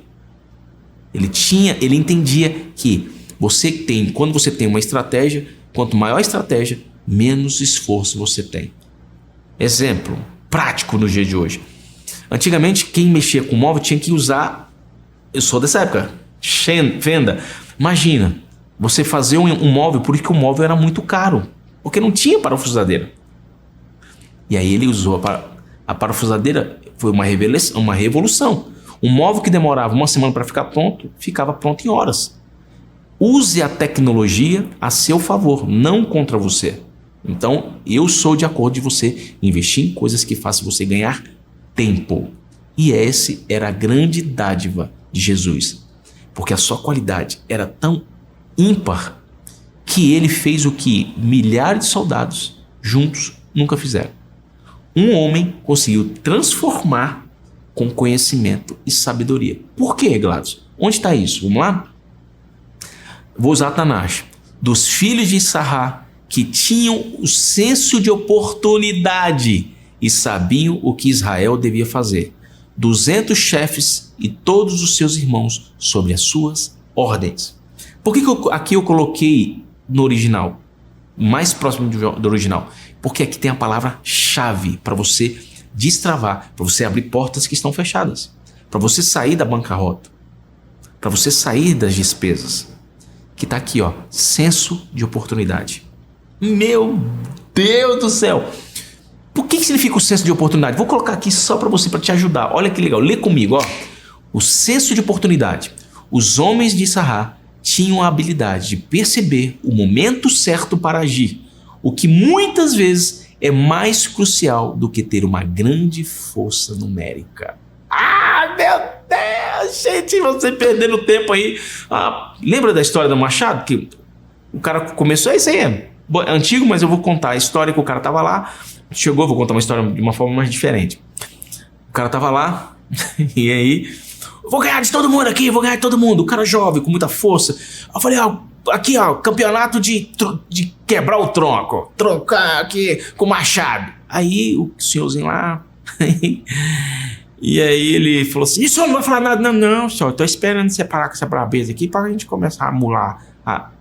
Ele entendia que quando você tem uma estratégia, quanto maior a estratégia, menos esforço você tem. Exemplo prático no dia de hoje. Antigamente, quem mexia com móvel tinha que usar... Eu sou dessa época. Fenda. Imagina, você fazer um móvel, porque o móvel era muito caro. Porque não tinha parafusadeira. E aí ele usou a parafusadeira, foi uma revolução. Um móvel que demorava uma semana para ficar pronto, ficava pronto em horas. Use a tecnologia a seu favor, não contra você. Então, eu sou de acordo de você investir em coisas que façam você ganhar tempo. E essa era a grande dádiva de Jesus. Porque a sua qualidade era tão ímpar que ele fez o que milhares de soldados juntos nunca fizeram. Um homem conseguiu transformar com conhecimento e sabedoria. Por quê, Gladys? Onde está isso? Vamos lá? Vou usar Tanash. Dos filhos de Issachar, que tinham o senso de oportunidade e sabiam o que Israel devia fazer. 200 chefes e todos os seus irmãos sobre as suas ordens. Por que aqui eu coloquei no original? Mais próximo do original. Porque aqui tem a palavra-chave para você destravar, para você abrir portas que estão fechadas, para você sair da bancarrota, para você sair das despesas. Que está aqui, ó, senso de oportunidade. Meu Deus do céu! Por que significa o senso de oportunidade? Vou colocar aqui só para você, para te ajudar. Olha que legal, lê comigo, ó. O senso de oportunidade. Os homens de Issachar tinham a habilidade de perceber o momento certo para agir, o que muitas vezes é mais crucial do que ter uma grande força numérica. Ah, meu Deus, gente, você perdendo tempo aí. Lembra da história do Machado? Que o cara começou, isso aí é antigo, mas eu vou contar a história que o cara tava lá, chegou, vou contar uma história de uma forma mais diferente. O cara tava lá, e aí, vou ganhar de todo mundo aqui, vou ganhar de todo mundo. O cara jovem, com muita força. Eu falei, aqui, campeonato de quebrar o tronco, trocar aqui com machado. Aí o senhorzinho lá, e aí ele falou assim, isso não vai falar nada, não, senhor, tô esperando você parar com essa brabeza aqui pra gente começar a amular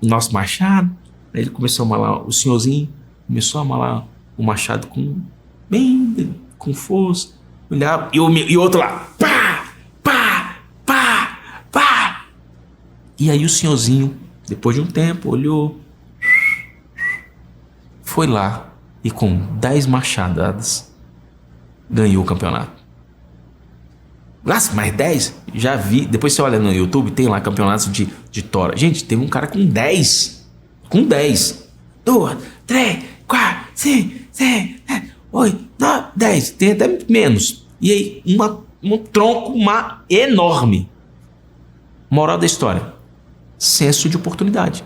o nosso machado. Aí ele começou a amular, o senhorzinho começou a amular o machado com força, olhava, e o outro lá, pá, pá, pá, pá. E aí o senhorzinho, depois de um tempo, olhou, foi lá e com 10 machadadas ganhou o campeonato. Nossa, mais 10? Já vi. Depois você olha no YouTube, tem lá campeonatos de tora. Gente, teve um cara com 10. Com 10. 2, 3, 4, 5, 6, 7, 8, 9, 10. Tem até menos. E aí, um tronco enorme. Moral da história. Senso de oportunidade.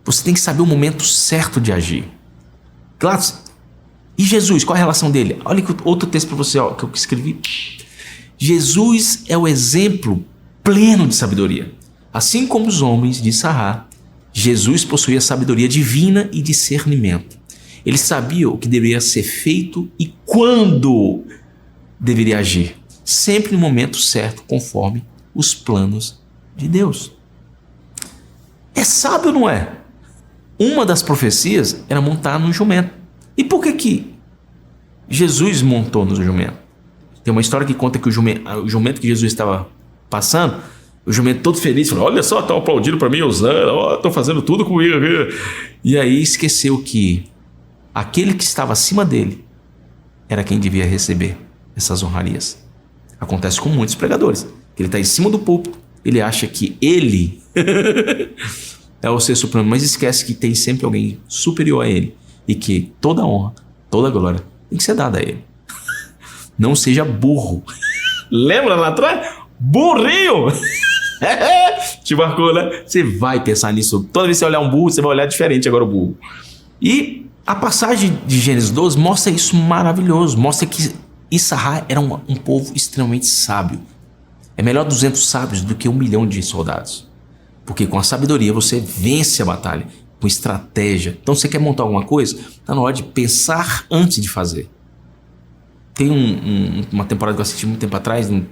Você tem que saber o momento certo de agir. Claro. E Jesus, qual é a relação dele? Olha que outro texto para você, que eu escrevi. Jesus é o exemplo pleno de sabedoria. Assim como os homens de Issachar, Jesus possuía sabedoria divina e discernimento. Ele sabia o que deveria ser feito e quando deveria agir, sempre no momento certo, conforme os planos de Deus. É sábio ou não é? Uma das profecias era montar no jumento. E por que Jesus montou no jumento? Tem uma história que conta que o jumento que Jesus estava passando, o jumento todo feliz, falou, olha só, estão aplaudindo para mim, usando, estão fazendo tudo comigo aqui. E aí esqueceu que aquele que estava acima dele era quem devia receber essas honrarias. Acontece com muitos pregadores, que ele está em cima do púlpito, ele acha que ele é o ser supremo, mas esquece que tem sempre alguém superior a ele e que toda honra, toda glória tem que ser dada a ele. Não seja burro. Lembra lá atrás? Burrinho! Te marcou, né? Você vai pensar nisso. Toda vez que você olhar um burro, você vai olhar diferente agora o burro. E a passagem de Gênesis 12 mostra isso maravilhoso. Mostra que Issachar era um povo extremamente sábio. É melhor 200 sábios do que 1 milhão de soldados. Porque com a sabedoria você vence a batalha. Com estratégia. Então você quer montar alguma coisa? Está na hora de pensar antes de fazer. Tem uma temporada que eu assisti muito tempo atrás, um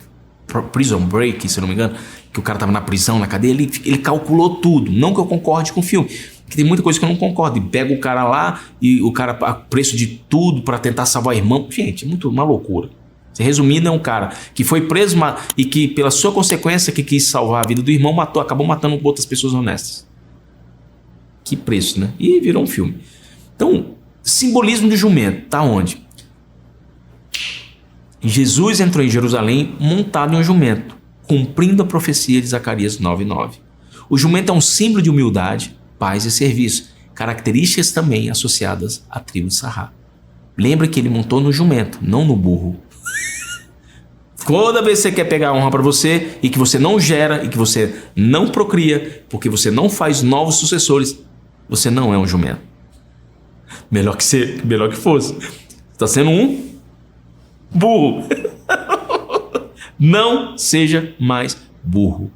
Prison Break, se eu não me engano, que o cara tava na prisão, na cadeia, ele calculou tudo. Não que eu concorde com o filme, que tem muita coisa que eu não concordo. E pega o cara lá e o cara, a preço de tudo para tentar salvar o irmão. Gente, é muito uma loucura. Resumindo, é um cara que foi preso e que, pela sua consequência, que quis salvar a vida do irmão, acabou matando outras pessoas honestas. Que preço, né? E virou um filme. Então, simbolismo do jumento, tá onde? Jesus entrou em Jerusalém montado em um jumento, cumprindo a profecia de Zacarias 9:9. O jumento é um símbolo de humildade, paz e serviço, características também associadas à tribo de Issachar. Lembra que ele montou no jumento, não no burro. Toda vez que você quer pegar a honra para você e que você não gera e que você não procria, porque você não faz novos sucessores, você não é um jumento. Melhor que fosse. Você está sendo um burro. Não seja mais burro.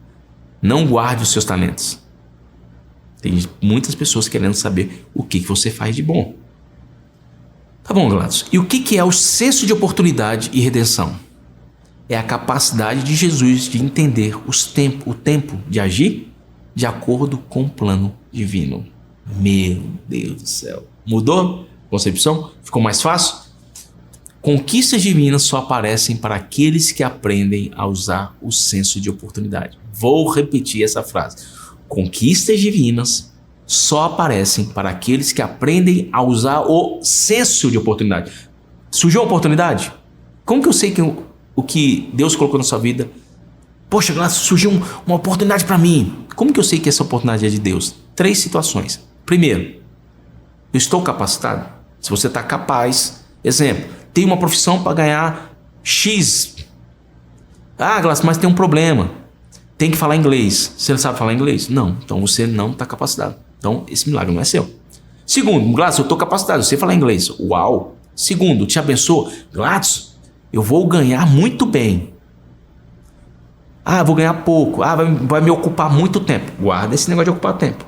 Não guarde os seus talentos. Tem muitas pessoas querendo saber o que você faz de bom. Tá bom, Gladys. E o que é o senso de oportunidade e redenção? É a capacidade de Jesus de entender o tempo de agir de acordo com o plano divino. Meu Deus do céu. Mudou a concepção? Ficou mais fácil? Conquistas divinas só aparecem para aqueles que aprendem a usar o senso de oportunidade. Vou repetir essa frase. Conquistas divinas só aparecem para aqueles que aprendem a usar o senso de oportunidade. Surgiu uma oportunidade? Como que eu sei que o que Deus colocou na sua vida? Poxa, Glaucio, surgiu uma oportunidade para mim. Como que eu sei que essa oportunidade é de Deus? 3 situações. Primeiro, eu estou capacitado? Se você está capaz, exemplo, tem uma profissão para ganhar X. Ah, Glaucio, mas tem um problema. Tem que falar inglês. Você não sabe falar inglês? Não. Então você não está capacitado. Então esse milagre não é seu. Segundo, Glaucio, eu estou capacitado. Eu sei falar inglês. Uau. Segundo, te abençoa. Glaucio, eu vou ganhar muito bem. Ah, eu vou ganhar pouco. Ah, vai me ocupar muito tempo. Guarda esse negócio de ocupar tempo.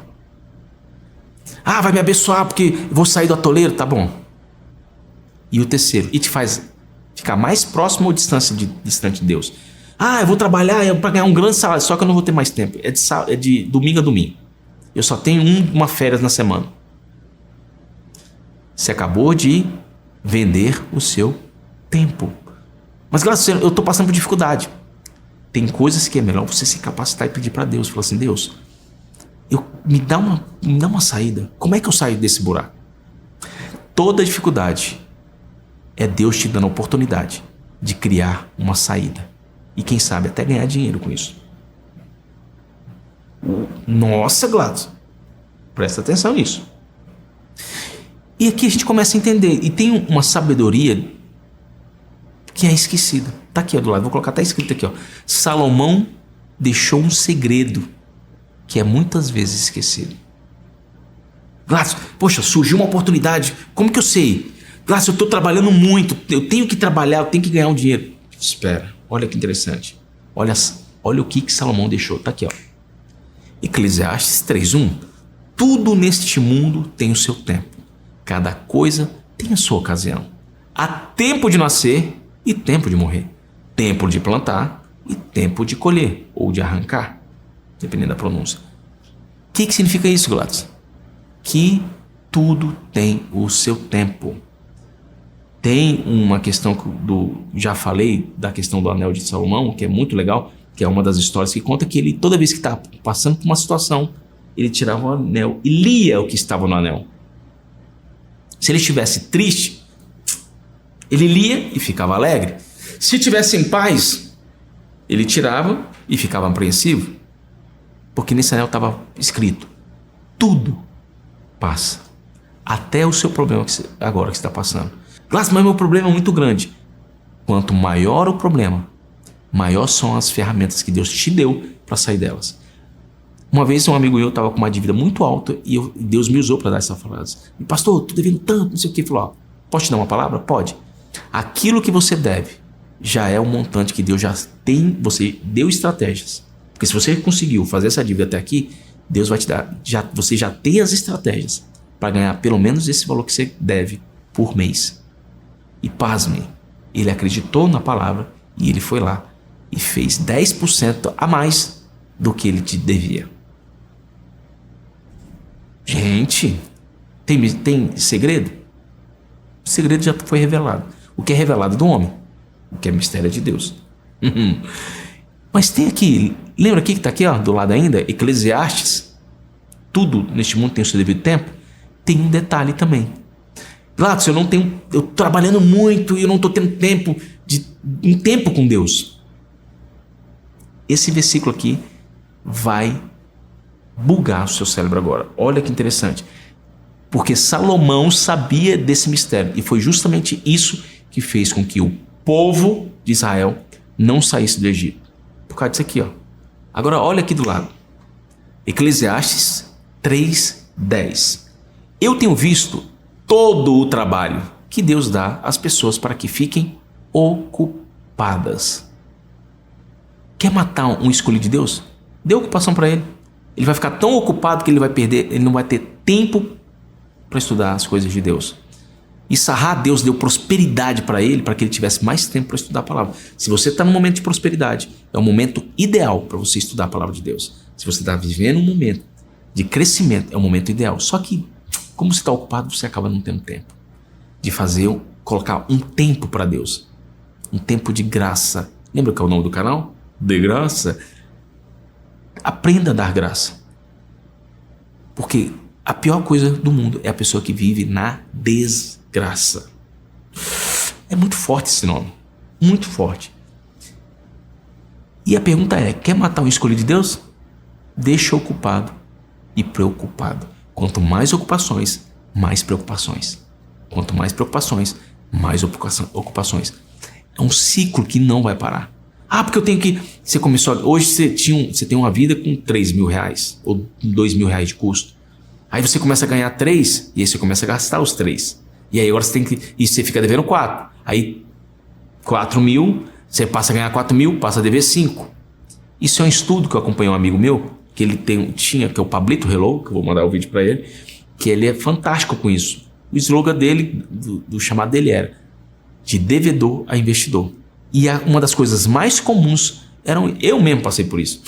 Ah, vai me abençoar porque eu vou sair do atoleiro. Tá bom. E o terceiro, e te faz ficar mais próximo ou distante de Deus. Ah, eu vou trabalhar para ganhar um grande salário, só que eu não vou ter mais tempo. É de domingo a domingo. Eu só tenho uma férias na semana. Você acabou de vender o seu tempo. Mas, Glaucio, eu estou passando por dificuldade. Tem coisas que é melhor você se capacitar e pedir para Deus. Falar assim, Deus, me dá uma saída. Como é que eu saio desse buraco? Toda dificuldade é Deus te dando a oportunidade de criar uma saída. E quem sabe até ganhar dinheiro com isso. Nossa, Glaucio, presta atenção nisso. E aqui a gente começa a entender. E tem uma sabedoria que é esquecida. Tá aqui, ó, do lado. Vou colocar até escrito aqui, ó. Salomão deixou um segredo que é muitas vezes esquecido. Glaucio, poxa, surgiu uma oportunidade. Como que eu sei? Glaucio, eu estou trabalhando muito. Eu tenho que trabalhar, eu tenho que ganhar um dinheiro. Espera, olha que interessante. Olha o que Salomão deixou. Tá aqui, ó. Eclesiastes 3:1. Tudo neste mundo tem o seu tempo. Cada coisa tem a sua ocasião. Há tempo de nascer e tempo de morrer. Tempo de plantar e tempo de colher ou de arrancar, dependendo da pronúncia. O que significa isso, Glaucio? Que tudo tem o seu tempo. Tem uma questão já falei da questão do anel de Salomão, que é muito legal, que é uma das histórias que conta que ele, toda vez que estava passando por uma situação, ele tirava o anel e lia o que estava no anel. Se ele estivesse triste, ele lia e ficava alegre. Se estivesse em paz, ele tirava e ficava apreensivo. Porque nesse anel estava escrito: tudo passa. Até o seu problema agora que você está passando. Glaucio, mas meu problema é muito grande. Quanto maior o problema, maior são as ferramentas que Deus te deu para sair delas. Uma vez um amigo meu estava com uma dívida muito alta e Deus me usou para dar essa frase. Pastor, estou devendo tanto, não sei o que. Ele falou, ó, posso te dar uma palavra? Pode. Aquilo que você deve já é o montante que Deus já tem, você deu estratégias. Porque se você conseguiu fazer essa dívida até aqui, Deus vai te dar, você já tem as estratégias para ganhar pelo menos esse valor que você deve por mês. E pasme, ele acreditou na palavra e ele foi lá e fez 10% a mais do que ele te devia. Gente, tem segredo? O segredo já foi revelado. O que é revelado do homem, o que é mistério de Deus. Mas tem aqui, lembra aqui que está aqui, ó, do lado ainda, Eclesiastes, tudo neste mundo tem o seu devido tempo. Tem um detalhe também. Glaucio, eu trabalhando muito e eu não estou tendo um tempo com Deus. Esse versículo aqui vai bugar o seu cérebro agora. Olha que interessante. Porque Salomão sabia desse mistério e foi justamente isso que fez com que o povo de Israel não saísse do Egito. Por causa disso aqui, ó. Agora olha aqui do lado. Eclesiastes 3:10. Eu tenho visto todo o trabalho que Deus dá às pessoas para que fiquem ocupadas. Quer matar um escolhido de Deus? Dê ocupação para ele. Ele vai ficar tão ocupado que ele não vai ter tempo para estudar as coisas de Deus. E Sará, Deus deu prosperidade para ele, para que ele tivesse mais tempo para estudar a palavra. Se você está num momento de prosperidade, é o momento ideal para você estudar a palavra de Deus. Se você está vivendo um momento de crescimento, é o momento ideal. Só que, como você está ocupado, você acaba não tendo tempo de colocar um tempo para Deus. Um tempo de graça. Lembra que é o nome do canal? De graça. Aprenda a dar graça. Porque a pior coisa do mundo é a pessoa que vive na desgraça. É muito forte esse nome. Muito forte. E a pergunta é, quer matar o escolhido de Deus? Deixa ocupado e preocupado. Quanto mais ocupações, mais preocupações. Quanto mais preocupações, mais ocupações. É um ciclo que não vai parar. Porque eu tenho que... Você começou... Hoje você tem uma vida com 3 mil reais ou 2 mil reais de custo. Aí você começa a ganhar 3 e aí você começa a gastar os 3. E aí agora você tem que... E você fica devendo 4. Aí 4 mil, você passa a ganhar 4 mil, passa a dever 5. Isso é um estudo que eu acompanhei um amigo meu, que ele tinha, que é o Pablito Hello, que eu vou mandar o vídeo para ele, que ele é fantástico com isso. O slogan dele, do chamado dele era de devedor a investidor. E uma das coisas mais comuns eram... Eu mesmo passei por isso.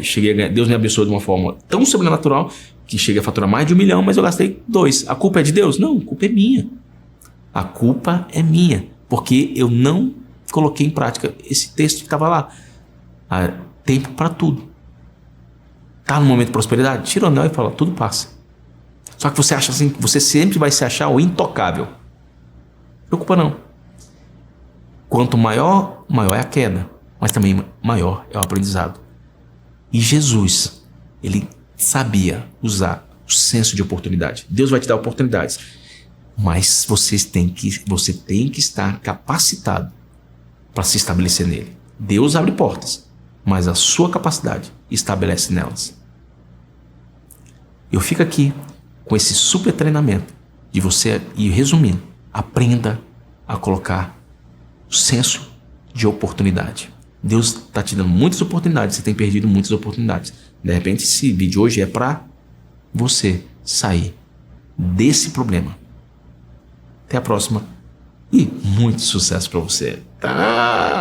Cheguei a ganhar... Deus me abençoou de uma forma tão sobrenatural que cheguei a faturar mais de 1 milhão, mas eu gastei 2. A culpa é de Deus? Não, a culpa é minha. A culpa é minha, porque eu não coloquei em prática esse texto que estava lá. Há tempo para tudo. Tá no momento de prosperidade? Tira o anel e fala, tudo passa. Só que você acha assim, você sempre vai se achar o intocável. Não preocupa não. Quanto maior é a queda, mas também maior é o aprendizado. E Jesus, ele sabia usar o senso de oportunidade. Deus vai te dar oportunidades, mas você tem que estar capacitado para se estabelecer nele. Deus abre portas, mas a sua capacidade estabelece nelas. Eu fico aqui com esse super treinamento de você, e resumindo, aprenda a colocar o senso de oportunidade. Deus está te dando muitas oportunidades, você tem perdido muitas oportunidades. De repente esse vídeo hoje é para você sair desse problema. Até a próxima e muito sucesso para você. Tá?